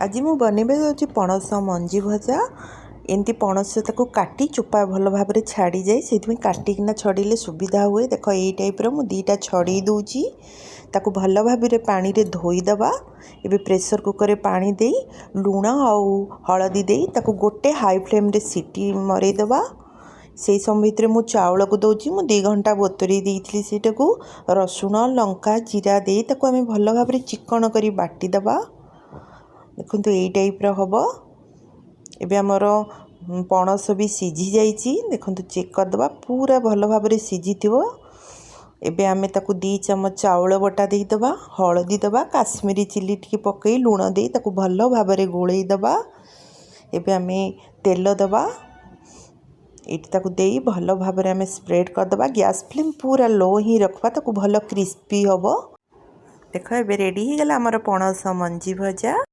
आज मु बनइबा जाऊँगी पणस मंजी भजा। एमती पणस ताको काटी चोपा भल भाव में छाड़ी जाए से काटिकिना छड़ेले सुविधा हुए। देख ये टाइप रो मु दीटा छड़े दूची ताको भल भाव में पानी रे धोईदबा। एबे प्रेशर कुकर रे पानी दे लुण आउ हलदी दे ताको गोटे हाई फ्लेम रे सीटी मरेदबा। से समय भितर मु चाउल को दौची मु 2 घंटा बतुरी देइथिली सेटा को रसुण लंका जीरा दे ताको आमे भल भाव में चिकन करी बाटी दबा। देखो ये टाइप हम एबे आमर पणस भी सीझी जाइए। देखो चेक करदे पूरा भल भाव में सीझी थो। एबे आमे ताकू 2 चम्मच चाउल बटा देदबा हलदी दबा काश्मीरी चिली टी पकई लुण दे ताकू भल भाव में गोलई दबा। एबे आमे तेल दबा एटी ताकू दे भल भाव में आमे स्प्रेड करदबा। गैस फ्लेम पूरा लो ही रखबा ताकू भल क्रिस्पी हम। देख एबे रेडी हो गला आमर पणस मंजी भजा।